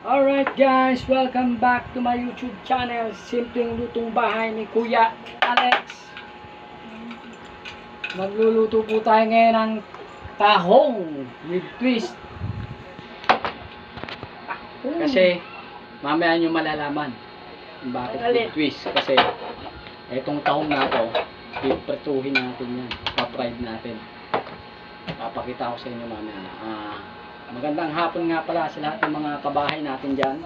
Alright guys, welcome back to my YouTube channel, Simpleng Lutong Bahay ni Kuya Alex. Magluluto po tayo ngayon ng tahong with twist. Kasi mamaya nyo malalaman kung bakit with twist. Kasi itong tahong na to, pipretuhin natin yan, pa-fried natin. Papakita ko sa inyo mamaya. Magandang hapon nga pala sa lahat ng mga kabahay natin dyan.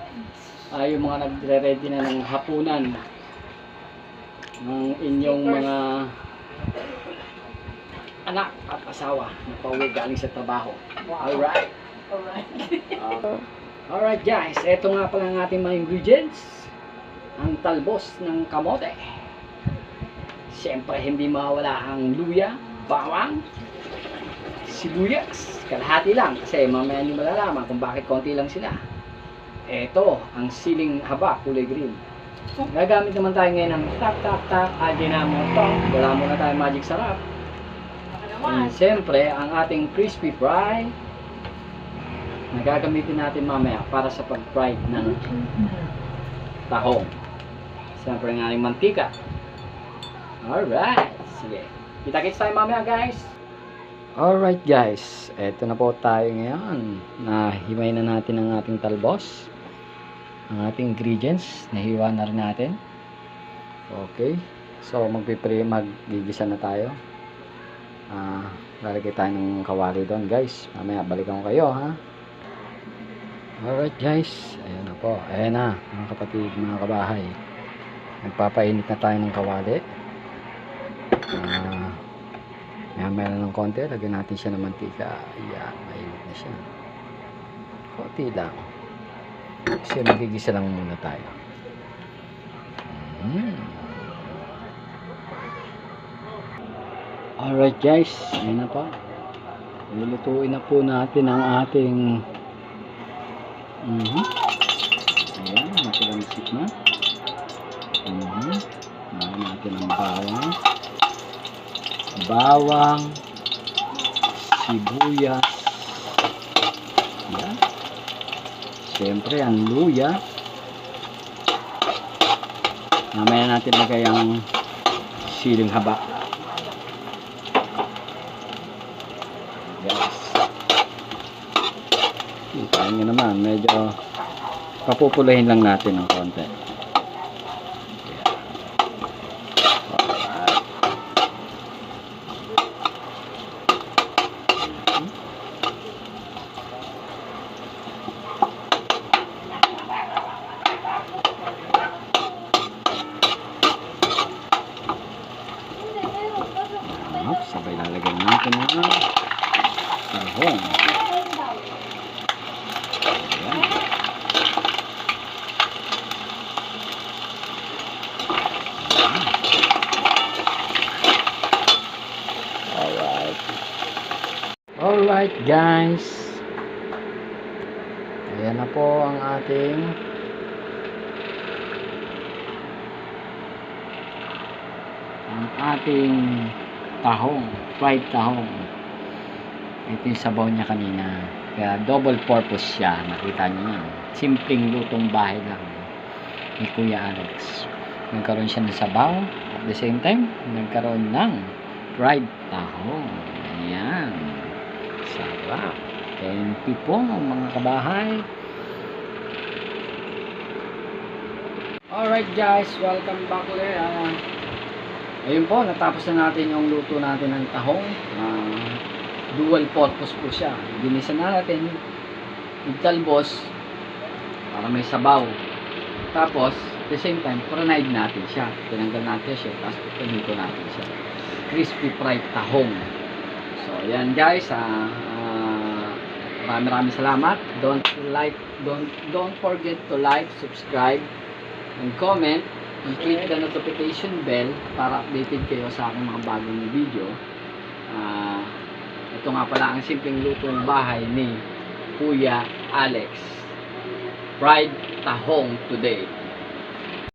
Yung mga nagre-ready na ng hapunan ng inyong mga anak at asawa na pauwi galing sa trabaho. Alright. Alright guys, eto nga pala ang ating mga ingredients. Ang talbos ng kamote. Siyempre hindi mawala ang luya, bawang, sibuyas, kalahati lang kasi mamaya nyo malalaman kung bakit konti lang sila. Ito, ang siling haba, kulay green. Gagamit naman tayo ngayon ng tak, ajinamo. Wala muna tayo magic sarap. And siyempre, ang ating crispy fry na gagamitin natin mamaya para sa pag-fry ng tahong. Siyempre, ang ating mantika. Alright, sige. Kita-kits tayo mamaya guys. Alright guys, eto na po tayo ngayon. Nahimay na natin ang ating talbos. Ang ating ingredients, nahiwa na rin natin. Okay, so magigisa na tayo. Lalagay tayo ng kawali doon guys. Mamaya balikan ko kayo ha. Alright guys, ayan na po. Ayan na mga kapatid, mga kabahay. Nagpapainit na tayo ng kawali. Meron ng konti, lagyan natin siya ng mantika. Ayan, mainit na siya. Konti lang. Kasi magigisa lang muna tayo. Alright guys, ayan na po. Lulutuin na po natin ang ating ayan, matilansik na. Meron natin ang bawang, sibuyas, yan. Siyempre ang luya. Mamaya natin lagay ang siling haba. Yes. Kita nyo naman, medyo papupulahin lang natin ng konti. Sabay lalagyan natin ng tahong. Alright guys, ayan na po ang ating tahong, fried tahong. Ito yung sabaw niya kanina, kaya double purpose siya. Nakita niyo yan, simpleng lutong bahay lang ni Kuya Alex. Nagkaroon siya ng sabaw, at the same time nagkaroon ng fried tahong. Ayan, sarap. Thank you po mga kabahay. Alright guys, welcome back ulit. Ayun po, natapos na natin yung luto natin ng tahong. Dual purpose po siya. Ginisa na natin yung talbos para may sabaw. Tapos, at the same time, fried natin siya. Tinanggal natin siya, tapos pinito natin siya. Crispy fried tahong. So, ayan guys. Maraming salamat. Don't forget to like, subscribe, and comment. And click the notification bell para updated kayo sa aking mga bagong video. Ito nga pala ang simpleng lutong bahay ni Kuya Alex. Fried tahong today.